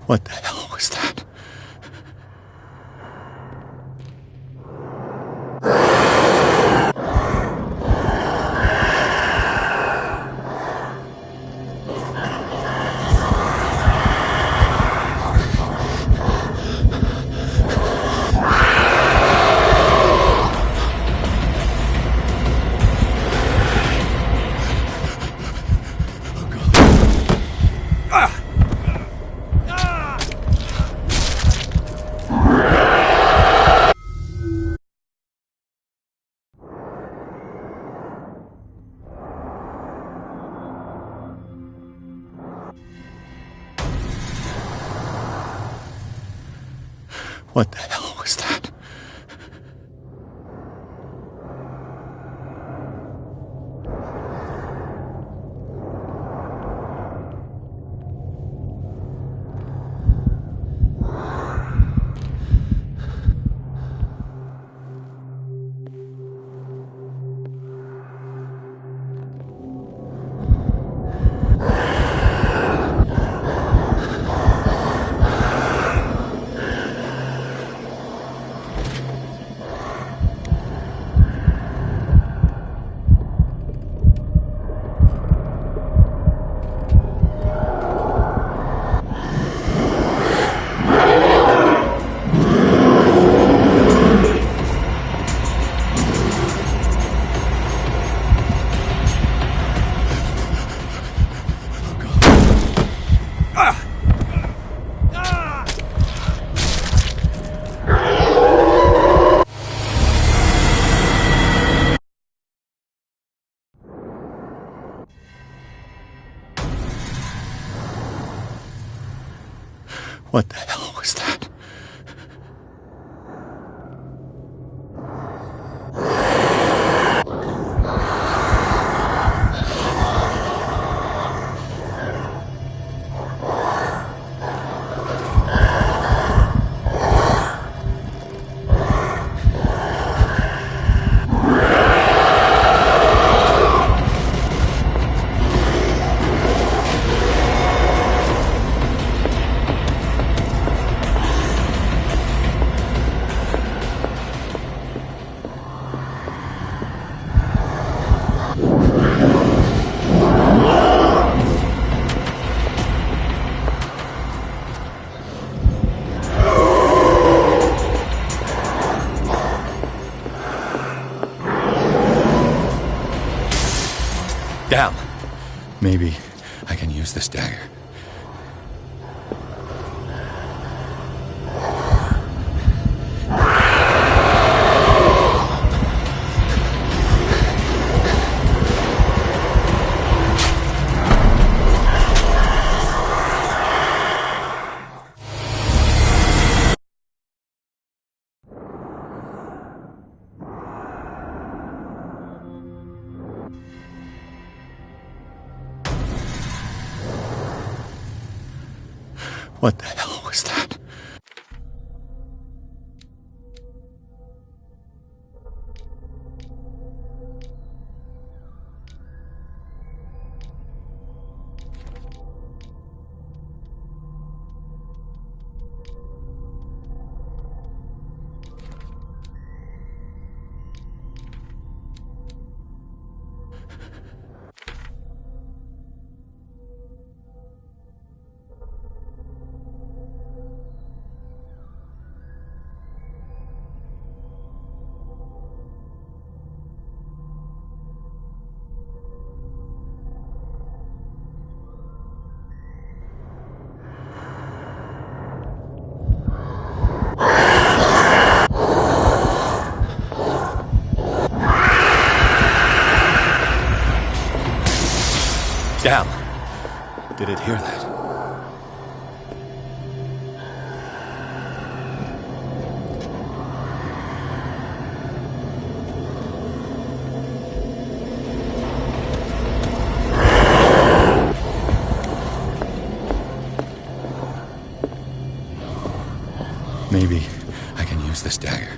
What the hell was that? What the hell was that? What the hell was that? Down. Maybe I can use this dagger. What the hell was that? Down. Did it hear that? Maybe I can use this dagger.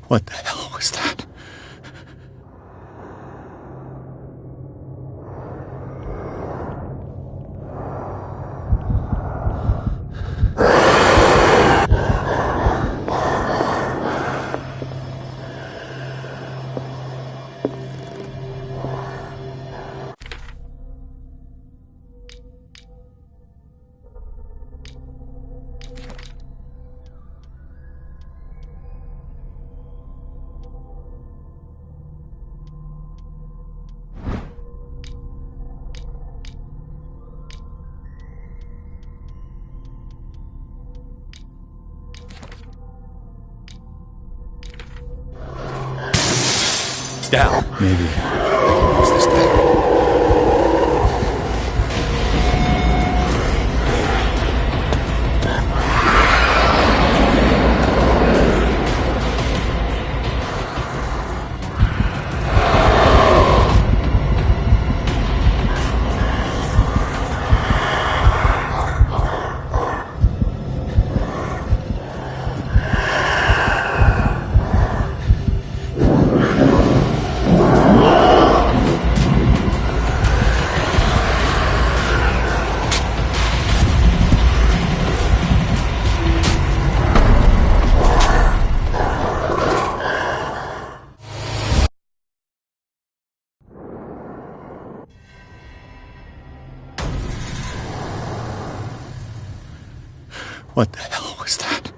What the hell was that? Down. Maybe I can use this dagger. What the hell was that?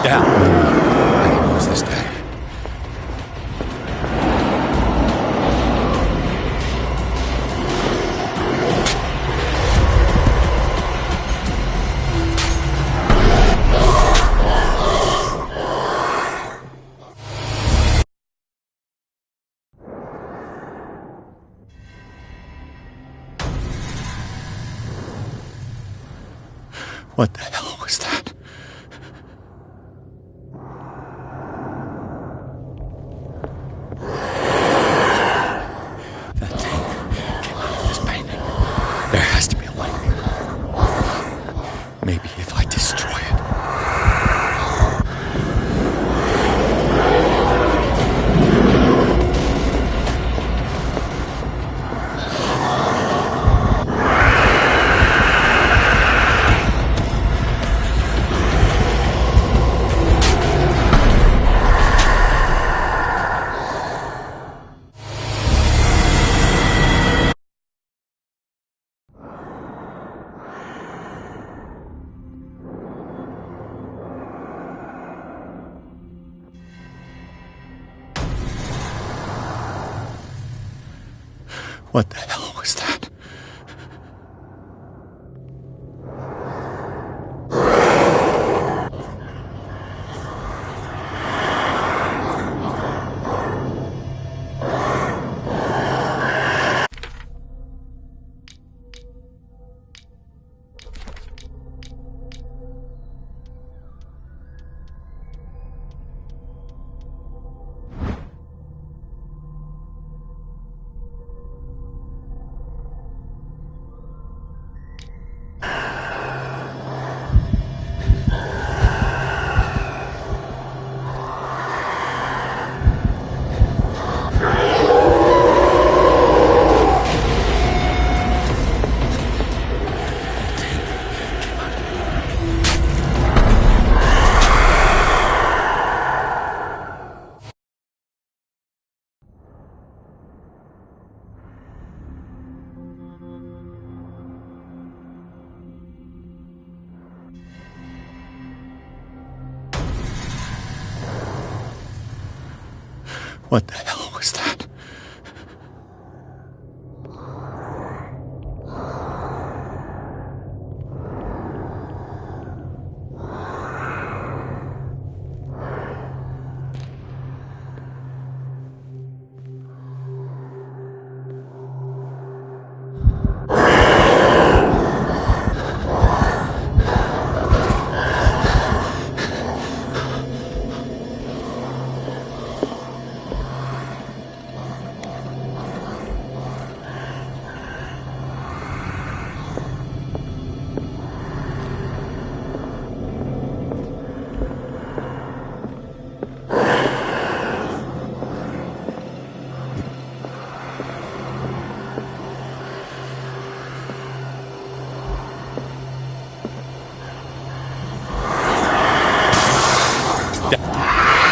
Down. Maybe I can use this dagger. What the hell was that? That thing came out of this painting. There has to be a light. Maybe if I destroy it. What the hell was that? What the hell was that?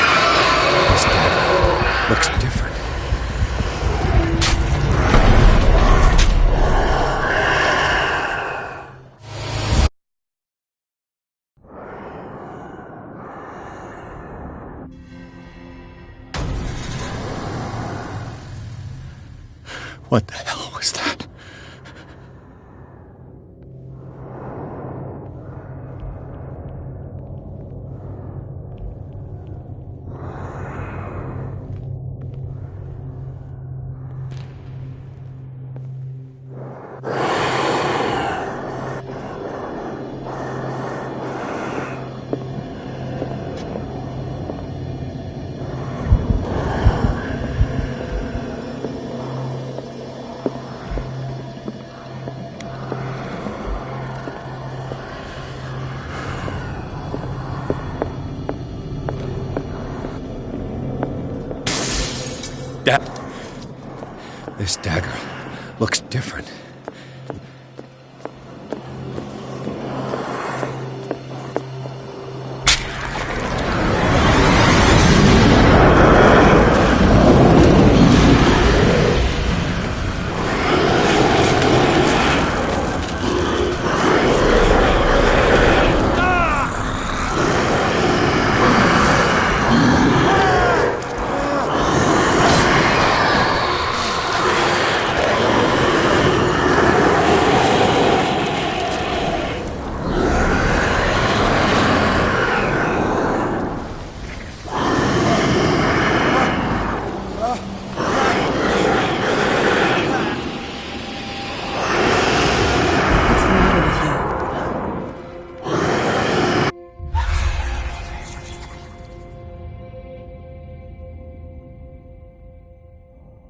This dagger looks different. What the hell was that? This dagger looks different.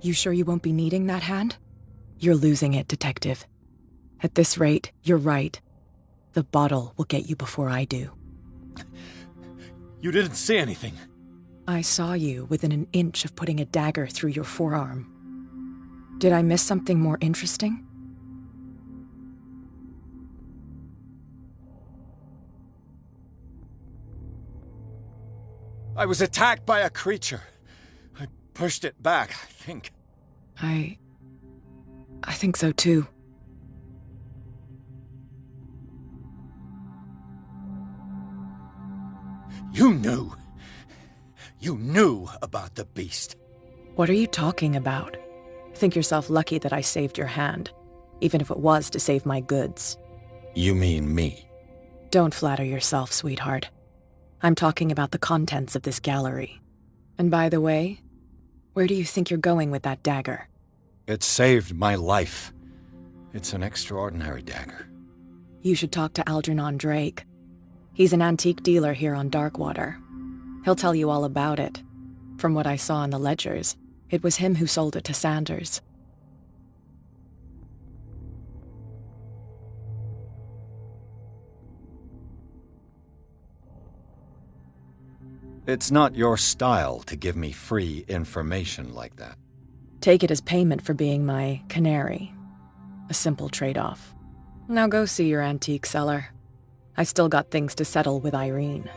You sure you won't be needing that hand? You're losing it, Detective. At this rate, you're right. The bottle will get you before I do. You didn't see anything. I saw you within an inch of putting a dagger through your forearm. Did I miss something more interesting? I was attacked by a creature. I pushed it back, I think. I think so too. You knew. You knew about the beast. What are you talking about? Think yourself lucky that I saved your hand, even if it was to save my goods. You mean me? Don't flatter yourself, sweetheart. I'm talking about the contents of this gallery. And by the way, where do you think you're going with that dagger? It saved my life. It's an extraordinary dagger. You should talk to Algernon Drake. He's an antique dealer here on Darkwater. He'll tell you all about it. From what I saw in the ledgers, it was him who sold it to Sanders. It's not your style to give me free information like that. Take it as payment for being my canary. A simple trade-off. Now go see your antique seller. I've still got things to settle with Irene.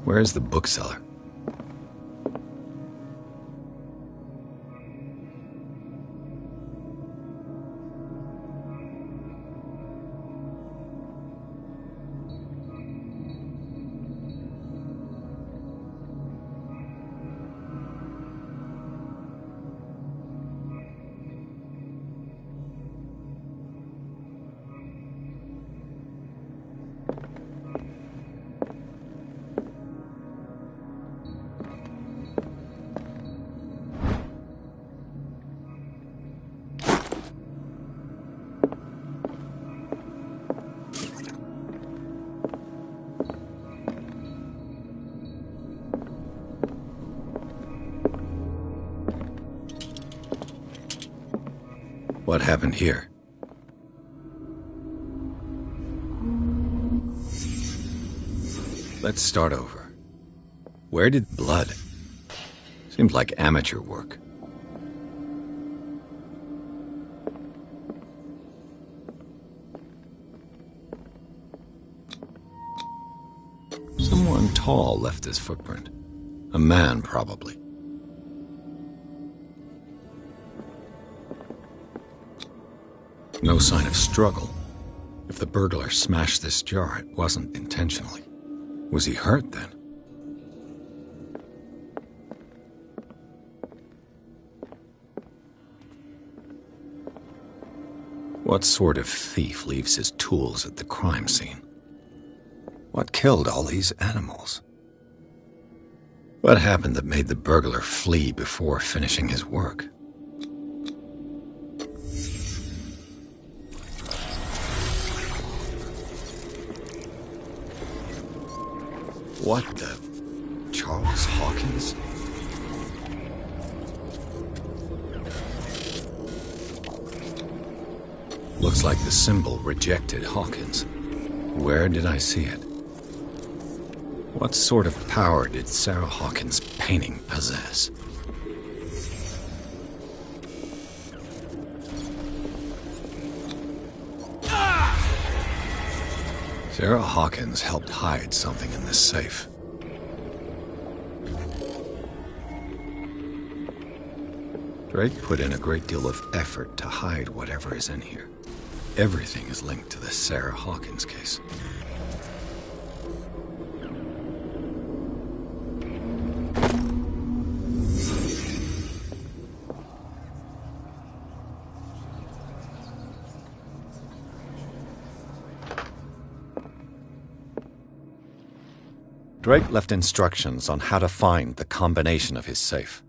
Where's the bookseller? What happened here? Let's start over. Where did blood? Seems like amateur work. Someone tall left this footprint. A man, probably. No sign of struggle. If the burglar smashed this jar, it wasn't intentionally. Was he hurt then? What sort of thief leaves his tools at the crime scene? What killed all these animals? What happened that made the burglar flee before finishing his work? What the... Charles Hawkins? Looks like the symbol rejected Hawkins. Where did I see it? What sort of power did Sarah Hawkins' painting possess? Sarah Hawkins helped hide something in this safe. Drake put in a great deal of effort to hide whatever is in here. Everything is linked to the Sarah Hawkins case. Drake left instructions on how to find the combination of his safe.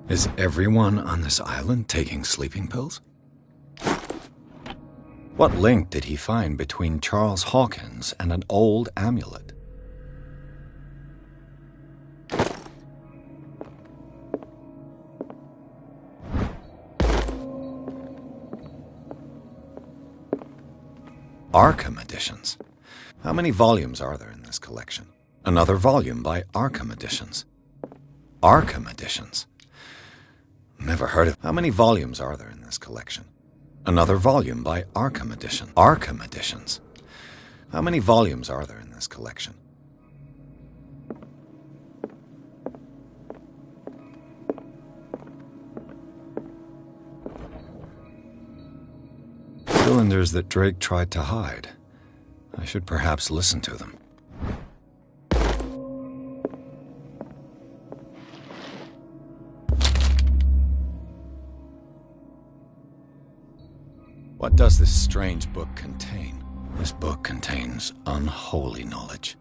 Is everyone on this island taking sleeping pills? What link did he find between Charles Hawkins and an old amulet? Arkham Editions. How many volumes are there in this collection? Another volume by Arkham Editions. Arkham Editions. Never heard of. How many volumes are there in this collection? Another volume by Arkham Edition. Arkham Editions. How many volumes are there in this collection? Cylinders that Drake tried to hide. I should perhaps listen to them. What does this strange book contain? This book contains unholy knowledge.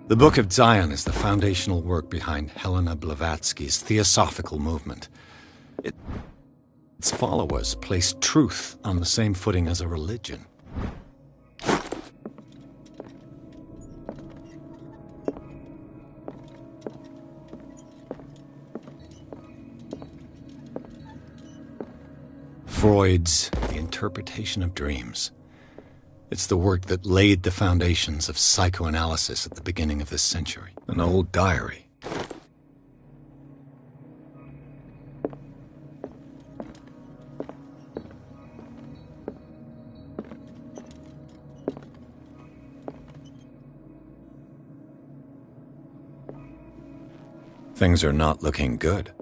The Book of Zion is the foundational work behind Helena Blavatsky's Theosophical movement. Its followers place truth on the same footing as a religion. Freud's The Interpretation of Dreams. It's the work that laid the foundations of psychoanalysis at the beginning of this century. An old diary. Things are not looking good.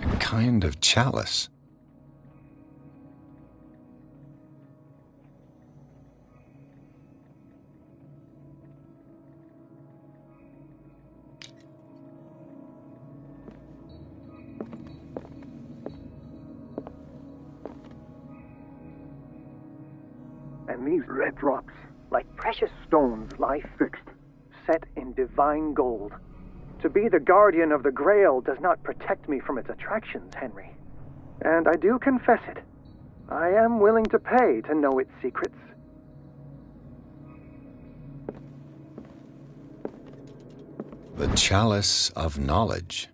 A kind of chalice. And these red drops, like precious stones, lie fixed, set in divine gold. To be the guardian of the Grail does not protect me from its attractions, Henry. And I do confess it. I am willing to pay to know its secrets. The Chalice of Knowledge.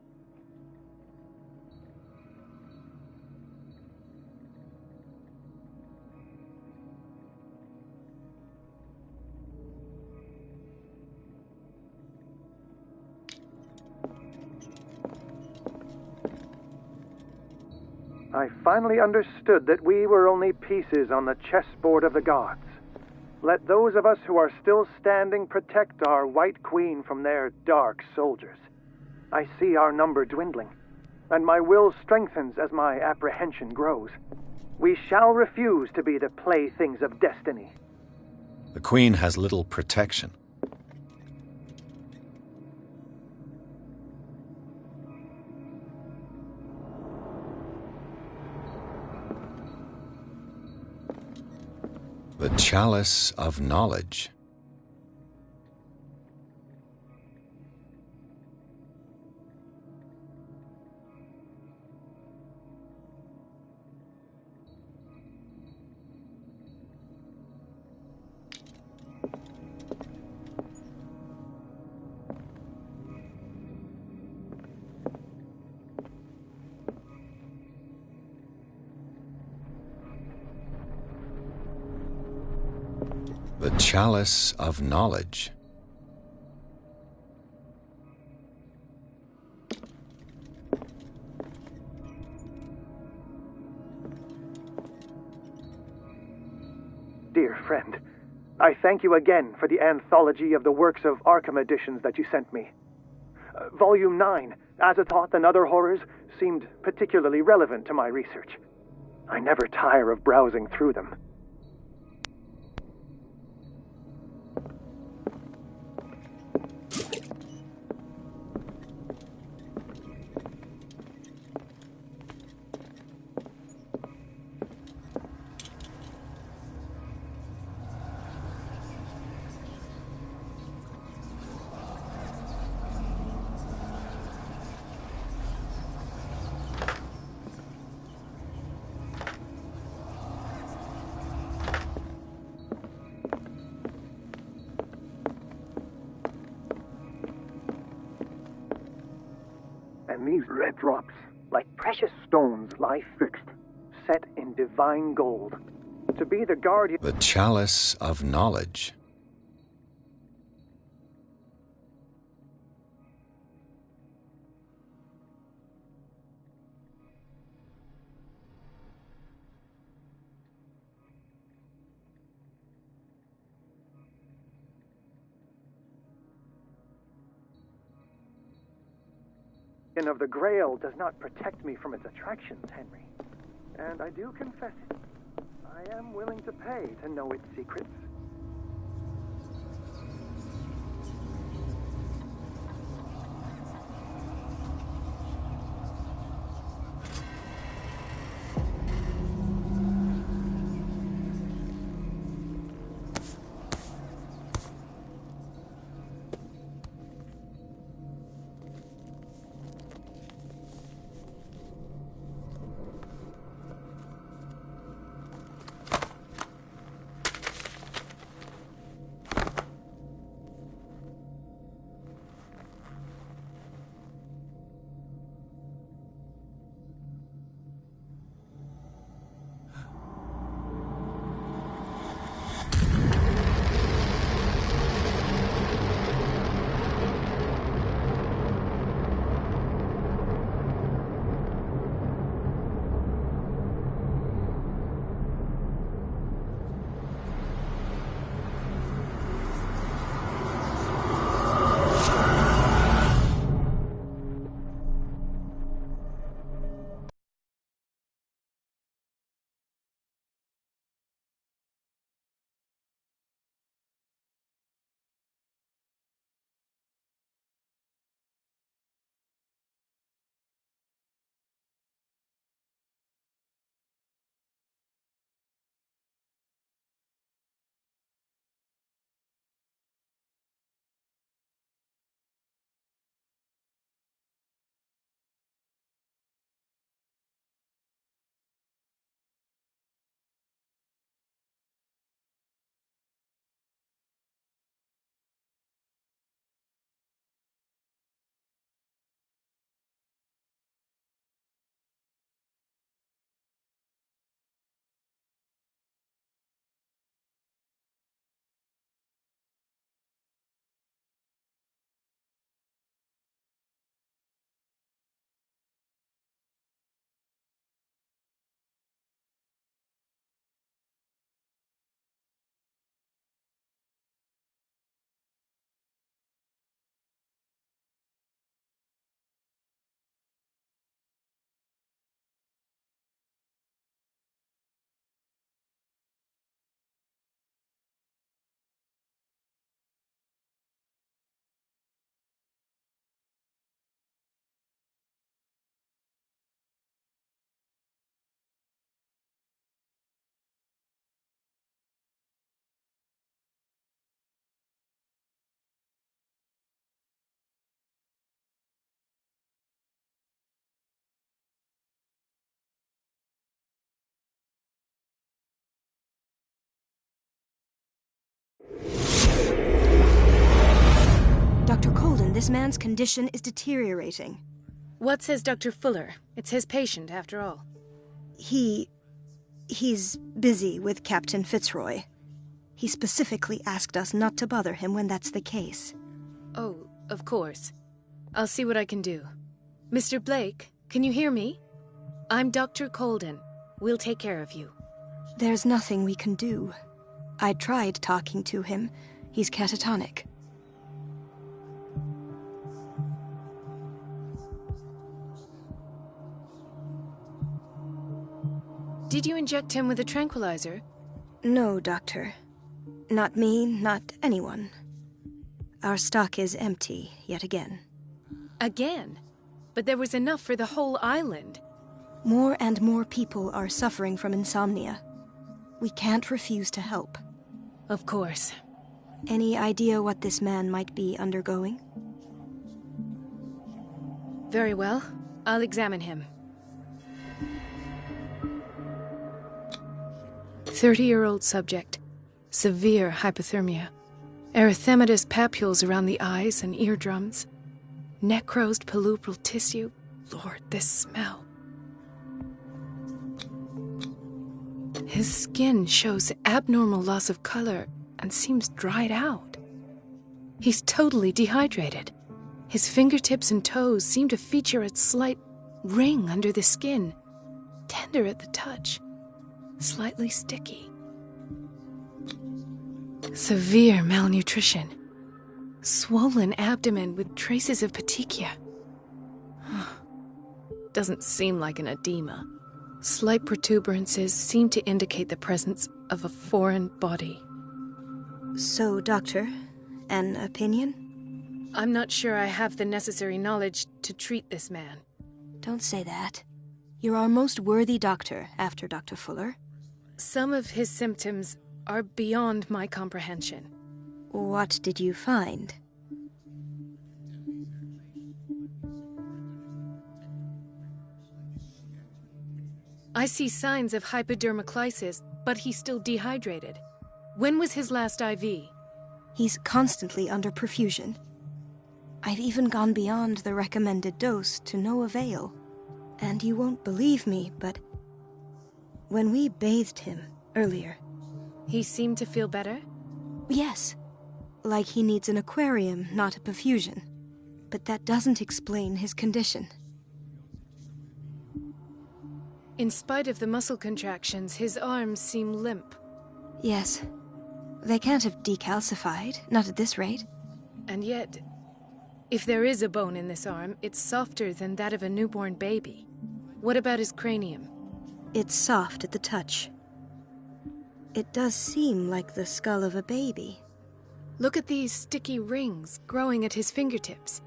I finally understood that we were only pieces on the chessboard of the gods. Let those of us who are still standing protect our White Queen from their dark soldiers. I see our number dwindling, and my will strengthens as my apprehension grows. We shall refuse to be the playthings of destiny. The Queen has little protection. The Chalice of Knowledge. The Chalice of Knowledge. Dear friend, I thank you again for the anthology of the works of Arkham Editions that you sent me. Volume 9, Azathoth and Other Horrors, seemed particularly relevant to my research. I never tire of browsing through them. And these red drops, like precious stones, lie fixed, set in divine gold. To be the guardian... The chalice of knowledge. of the Grail does not protect me from its attractions, Henry. And I do confess it. I am willing to pay to know its secrets. Dr. Colden, this man's condition is deteriorating. What says Dr. Fuller? It's his patient, after all. He's busy with Captain Fitzroy. He specifically asked us not to bother him when that's the case. Oh, of course. I'll see what I can do. Mr. Blake, can you hear me? I'm Dr. Colden. We'll take care of you. There's nothing we can do. I tried talking to him. He's catatonic. Did you inject him with a tranquilizer? No, Doctor. Not me, not anyone. Our stock is empty, yet again. Again? But there was enough for the whole island. More and more people are suffering from insomnia. We can't refuse to help. Of course. Any idea what this man might be undergoing? Very well. I'll examine him. 30-year-old subject. Severe hypothermia. Erythematous papules around the eyes and eardrums. Necrosed palpebral tissue. Lord, this smell. His skin shows abnormal loss of color and seems dried out. He's totally dehydrated. His fingertips and toes seem to feature a slight ring under the skin, tender at the touch, slightly sticky. Severe malnutrition. Swollen abdomen with traces of petechia. Doesn't seem like an edema. Slight protuberances seem to indicate the presence of a foreign body. So, Doctor, an opinion? I'm not sure I have the necessary knowledge to treat this man. Don't say that. You're our most worthy doctor after Dr. Fuller. Some of his symptoms are beyond my comprehension. What did you find? I see signs of hypodermoclysis, but he's still dehydrated. When was his last IV? He's constantly under perfusion. I've even gone beyond the recommended dose to no avail. And you won't believe me, but when we bathed him earlier... He seemed to feel better? Yes. Like he needs an aquarium, not a perfusion. But that doesn't explain his condition. In spite of the muscle contractions, his arms seem limp. Yes. They can't have decalcified, not at this rate. And yet, if there is a bone in this arm, it's softer than that of a newborn baby. What about his cranium? It's soft at the touch. It does seem like the skull of a baby. Look at these sticky rings growing at his fingertips.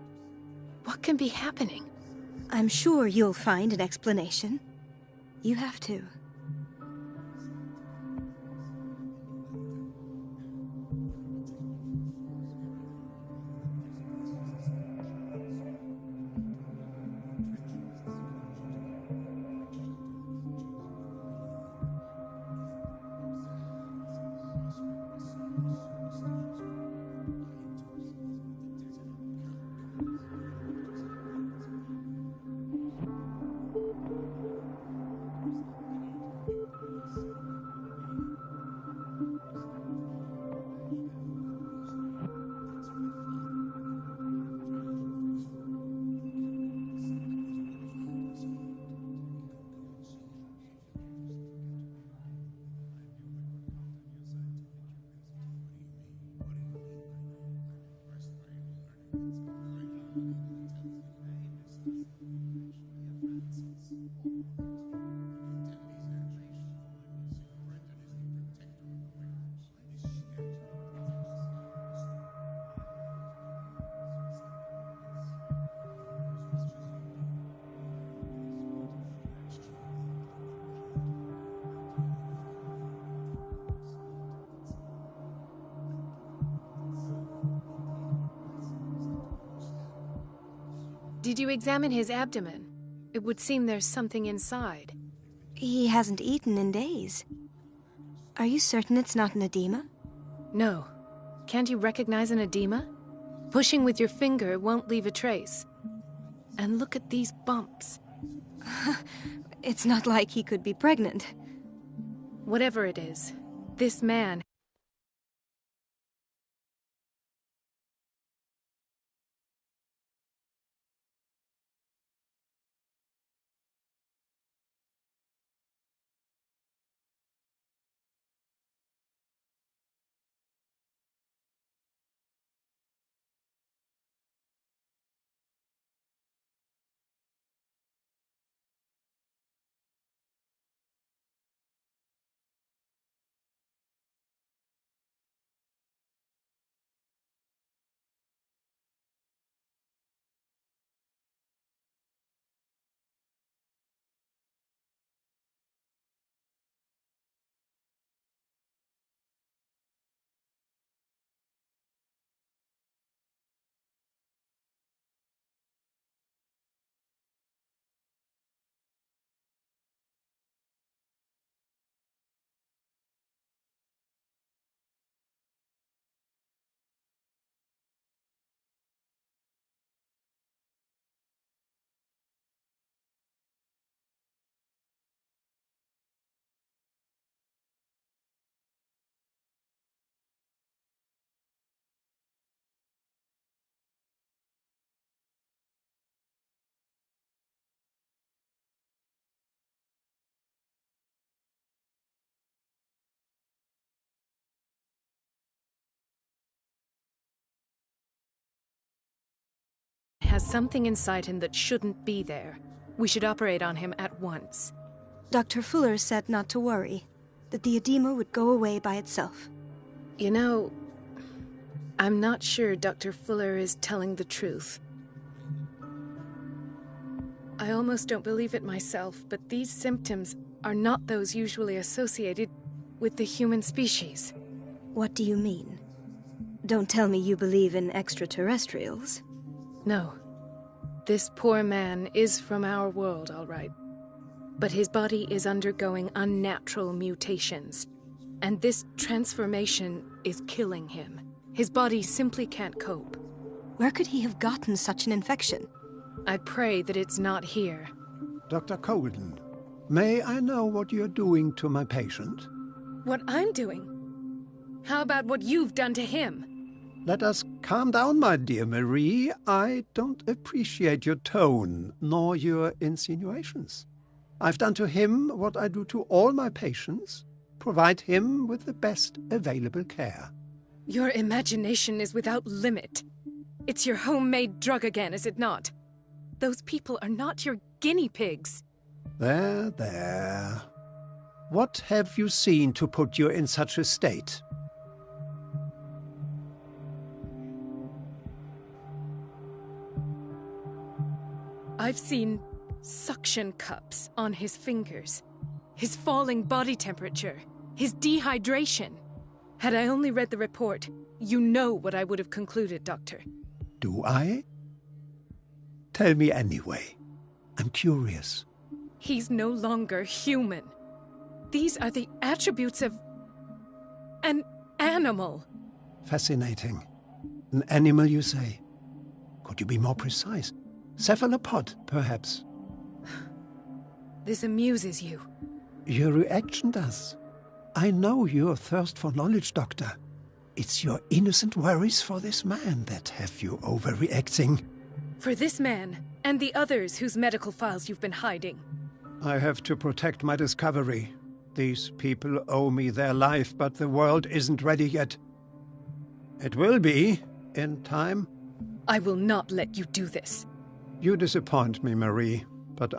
What can be happening? I'm sure you'll find an explanation. You have to. Did you examine his abdomen? It would seem there's something inside. He hasn't eaten in days. Are you certain it's not an edema? No. Can't you recognize an edema? Pushing with your finger won't leave a trace. And look at these bumps. It's not like he could be pregnant. Whatever it is, this man has something inside him that shouldn't be there. We should operate on him at once. Dr. Fuller said not to worry, that the edema would go away by itself. You know, I'm not sure Dr. Fuller is telling the truth. I almost don't believe it myself, but these symptoms are not those usually associated with the human species. What do you mean? Don't tell me you believe in extraterrestrials. No. This poor man is from our world, all right. But his body is undergoing unnatural mutations. And this transformation is killing him. His body simply can't cope. Where could he have gotten such an infection? I pray that it's not here. Dr. Colden, may I know what you're doing to my patient? What I'm doing? How about what you've done to him? Let us calm down, my dear Marie. I don't appreciate your tone, nor your insinuations. I've done to him what I do to all my patients. Provide him with the best available care. Your imagination is without limit. It's your homemade drug again, is it not? Those people are not your guinea pigs. There, there. What have you seen to put you in such a state? I've seen suction cups on his fingers, his falling body temperature, his dehydration. Had I only read the report, you know what I would have concluded, Doctor. Do I? Tell me anyway. I'm curious. He's no longer human. These are the attributes of an animal. Fascinating. An animal, you say? Could you be more precise? Cephalopod, perhaps? This amuses you. Your reaction does. I know your thirst for knowledge, Doctor. It's your innocent worries for this man that have you overreacting. For this man, and the others whose medical files you've been hiding. I have to protect my discovery. These people owe me their life, but the world isn't ready yet. It will be, in time. I will not let you do this. You disappoint me, Marie, but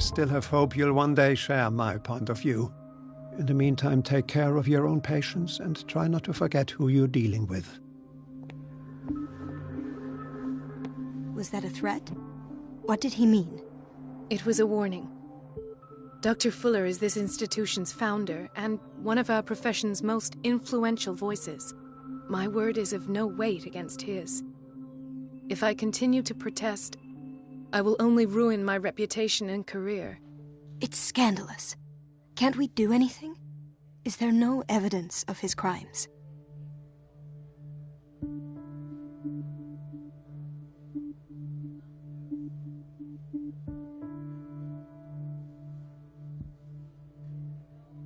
still have hope you'll one day share my point of view. In the meantime, take care of your own patients and try not to forget who you're dealing with. Was that a threat? What did he mean? It was a warning. Dr. Fuller is this institution's founder and one of our profession's most influential voices. My word is of no weight against his. If I continue to protest, I will only ruin my reputation and career. It's scandalous. Can't we do anything? Is there no evidence of his crimes?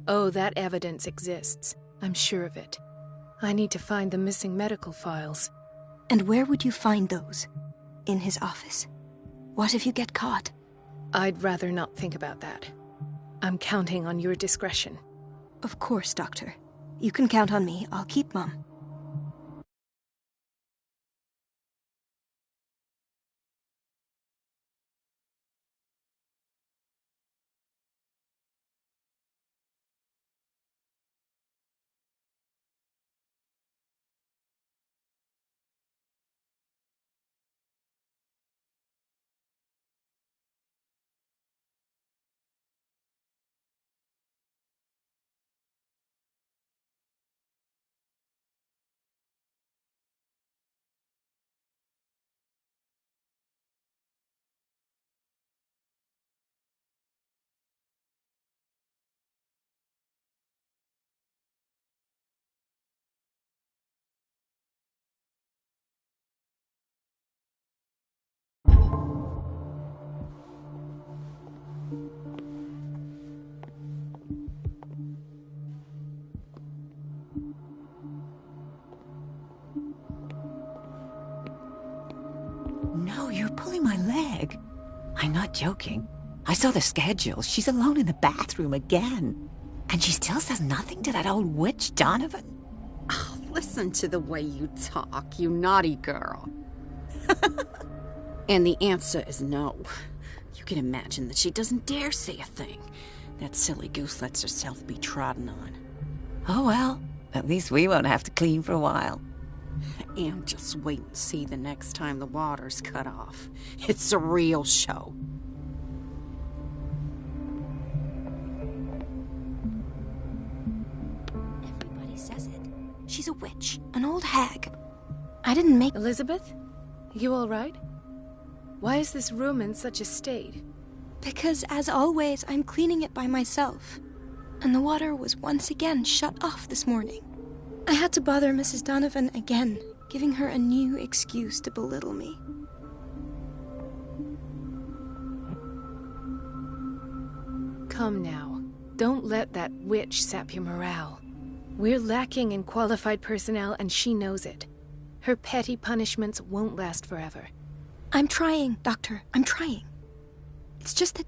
Oh, that evidence exists. I'm sure of it. I need to find the missing medical files. And where would you find those? In his office? What if you get caught? I'd rather not think about that. I'm counting on your discretion. Of course, Doctor. You can count on me. I'll keep Mum. No, you're pulling my leg. I'm not joking. I saw the schedule. She's alone in the bathroom again. And she still says nothing to that old witch, Donovan. Oh, listen to the way you talk, you naughty girl. And the answer is no. You can imagine that she doesn't dare say a thing. That silly goose lets herself be trodden on. Oh well, at least we won't have to clean for a while. And just wait and see the next time the water's cut off. It's a real show. Everybody says it. She's a witch, an old hag. I didn't make... Elizabeth? You all right? Why is this room in such a state? Because, as always, I'm cleaning it by myself. And the water was once again shut off this morning. I had to bother Mrs. Donovan again, giving her a new excuse to belittle me. Come now. Don't let that witch sap your morale. We're lacking in qualified personnel and she knows it. Her petty punishments won't last forever. I'm trying, Doctor. I'm trying. It's just that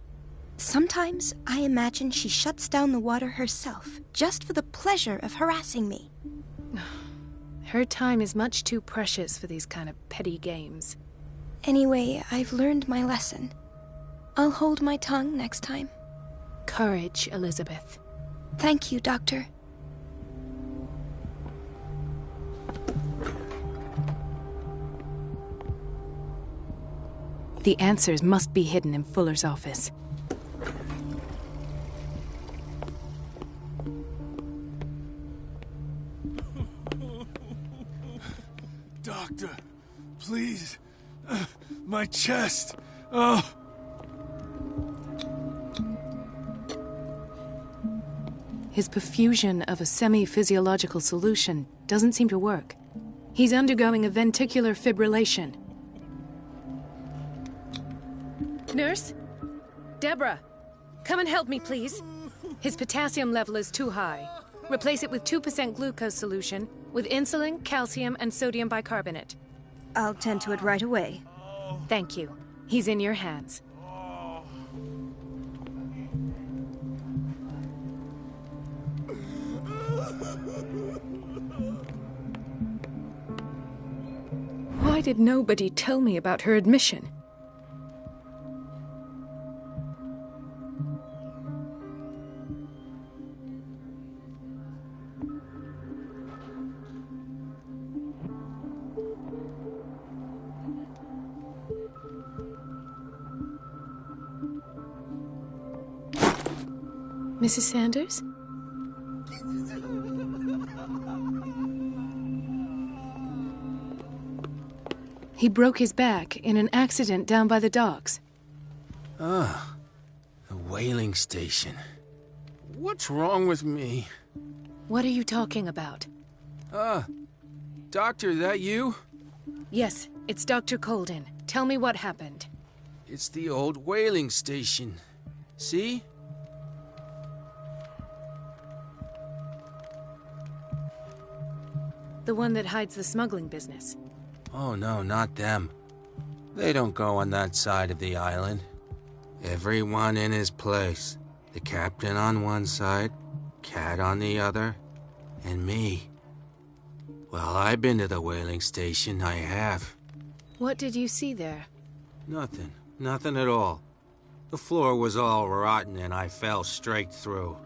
sometimes I imagine she shuts down the water herself, just for the pleasure of harassing me. Her time is much too precious for these kind of petty games. Anyway, I've learned my lesson. I'll hold my tongue next time. Courage, Elizabeth. Thank you, Doctor. The answers must be hidden in Fuller's office. Doctor, please. My chest. Oh. His perfusion of a semi-physiological solution doesn't seem to work. He's undergoing a ventricular fibrillation. Nurse? Deborah, come and help me, please. His potassium level is too high. Replace it with 2% glucose solution with insulin, calcium, and sodium bicarbonate. I'll tend to it right away. Thank you. He's in your hands. Why did nobody tell me about her admission? Mrs. Sanders? He broke his back in an accident down by the docks. Ah, the whaling station. What's wrong with me? What are you talking about? Doctor, that you? Yes, it's Dr. Colden. Tell me what happened. It's the old whaling station. See? The one that hides the smuggling business. Oh no, not them. They don't go on that side of the island. Everyone in his place. The captain on one side, Cat on the other, and me. Well, I've been to the whaling station, I have. What did you see there? Nothing. Nothing at all. The floor was all rotten and I fell straight through.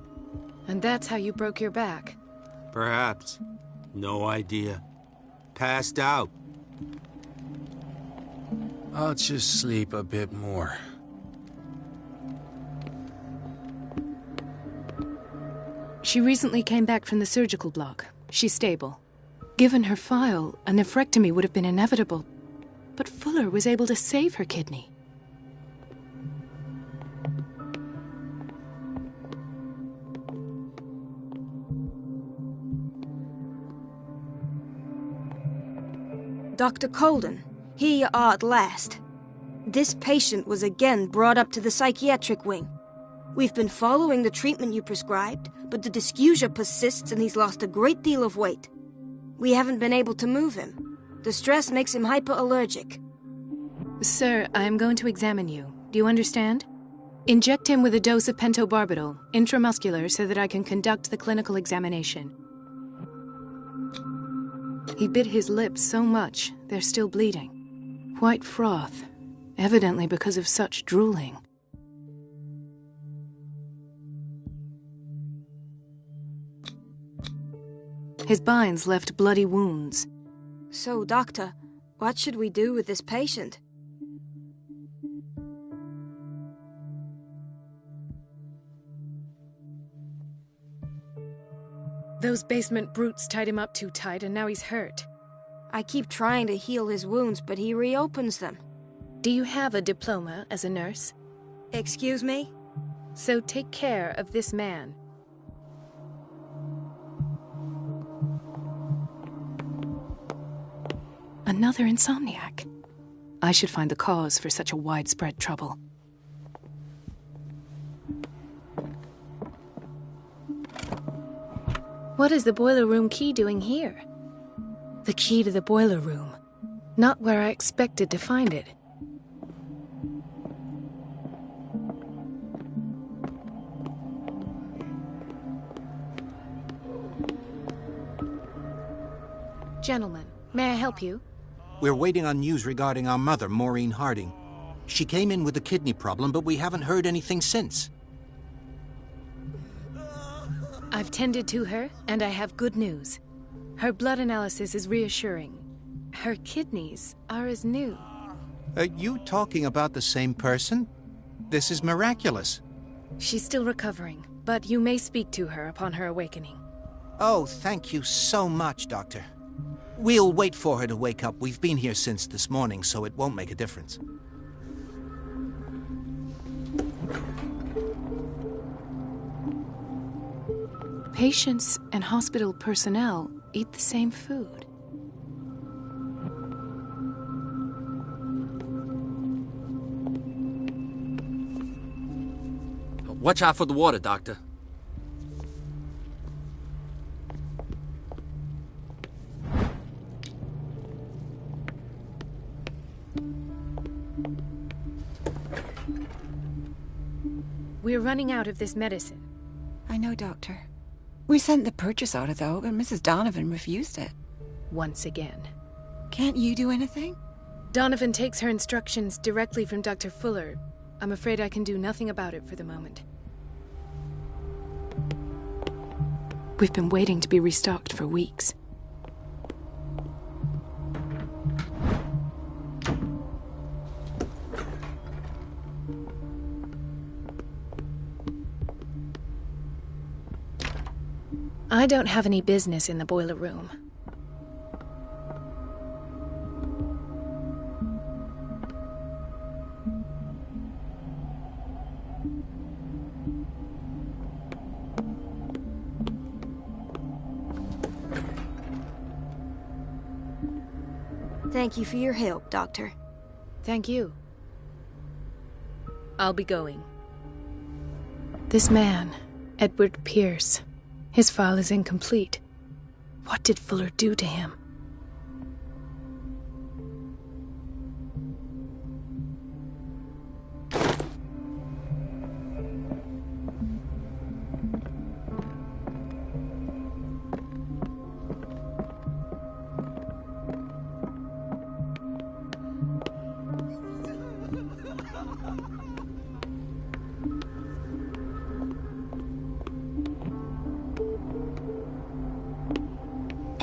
And that's how you broke your back? Perhaps. No idea. Passed out. I'll just sleep a bit more. She recently came back from the surgical block. She's stable. Given her file, a nephrectomy would have been inevitable. But Fuller was able to save her kidney. Dr. Colden, here you are at last. This patient was again brought up to the psychiatric wing. We've been following the treatment you prescribed, but the dysgeusia persists and he's lost a great deal of weight. We haven't been able to move him. The stress makes him hyperallergic. Sir, I am going to examine you. Do you understand? Inject him with a dose of pentobarbital, intramuscular, so that I can conduct the clinical examination. He bit his lips so much, they're still bleeding. White froth, evidently because of such drooling. His binds left bloody wounds. So, doctor, what should we do with this patient? Those basement brutes tied him up too tight and now he's hurt. I keep trying to heal his wounds, but he reopens them. Do you have a diploma as a nurse? Excuse me? So take care of this man. Another insomniac. I should find the cause for such a widespread trouble. What is the boiler room key doing here? The key to the boiler room. Not where I expected to find it. Gentlemen, may I help you? We're waiting on news regarding our mother, Maureen Harding. She came in with a kidney problem, but we haven't heard anything since. I've tended to her, and I have good news. Her blood analysis is reassuring. Her kidneys are as new. Are you talking about the same person? This is miraculous. She's still recovering, but you may speak to her upon her awakening. Oh, thank you so much, Doctor. We'll wait for her to wake up. We've been here since this morning, so it won't make a difference. Patients and hospital personnel eat the same food. Watch out for the water, Doctor. We're running out of this medicine. I know, Doctor. We sent the purchase order, though, but Mrs. Donovan refused it. Once again. Can't you do anything? Donovan takes her instructions directly from Dr. Fuller. I'm afraid I can do nothing about it for the moment. We've been waiting to be restocked for weeks. I don't have any business in the boiler room. Thank you for your help, Doctor. Thank you. I'll be going. This man, Edward Pierce, his file is incomplete. What did Fuller do to him?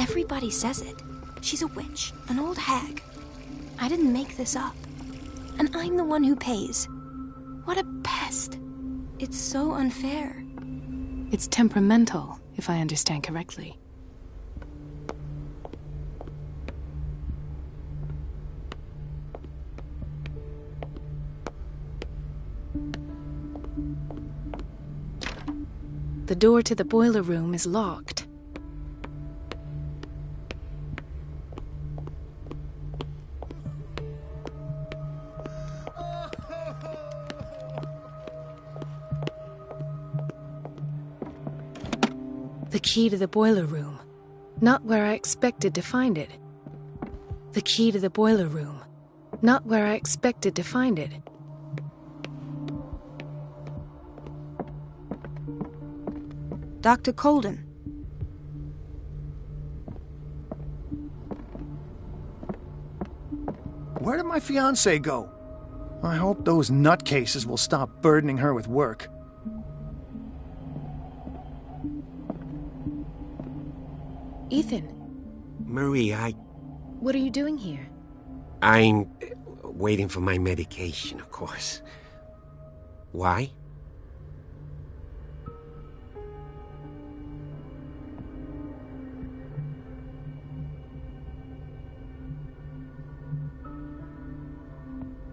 Everybody says it. She's a witch, an old hag. I didn't make this up. And I'm the one who pays. What a pest. It's so unfair. It's temperamental, if I understand correctly. The door to the boiler room is locked. The key to the boiler room. Not where I expected to find it. The key to the boiler room. Not where I expected to find it. Dr. Colden. Where did my fiancée go? I hope those nutcases will stop burdening her with work. Ethan. Marie, What are you doing here? I'm waiting for my medication, of course. Why?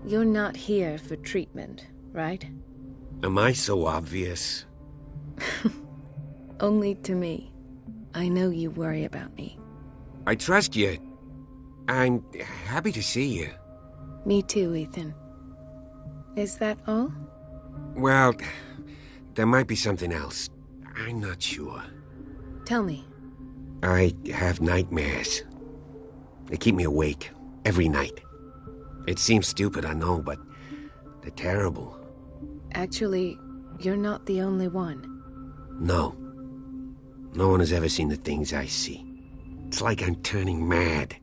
You're not here for treatment, right? Am I so obvious? Only to me. I know you worry about me. I trust you. I'm happy to see you. Me too, Ethan. Is that all? Well, there might be something else. I'm not sure. Tell me. I have nightmares. They keep me awake every night. It seems stupid, I know, but they're terrible. Actually, you're not the only one. No. No one has ever seen the things I see. It's like I'm turning mad.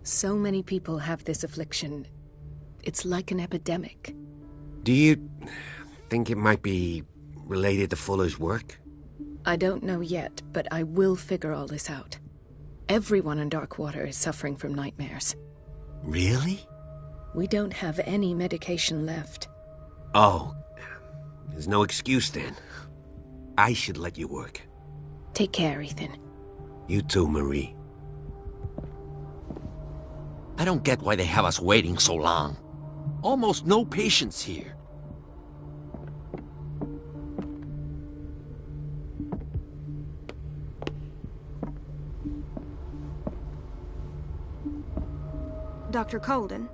So many people have this affliction. It's like an epidemic. Do you think it might be related to Fuller's work? I don't know yet, but I will figure all this out. Everyone in Darkwater is suffering from nightmares. Really? We don't have any medication left. Oh. There's no excuse then. I should let you work. Take care, Ethan. You too, Marie. I don't get why they have us waiting so long. Almost no patients here. Dr. Colden.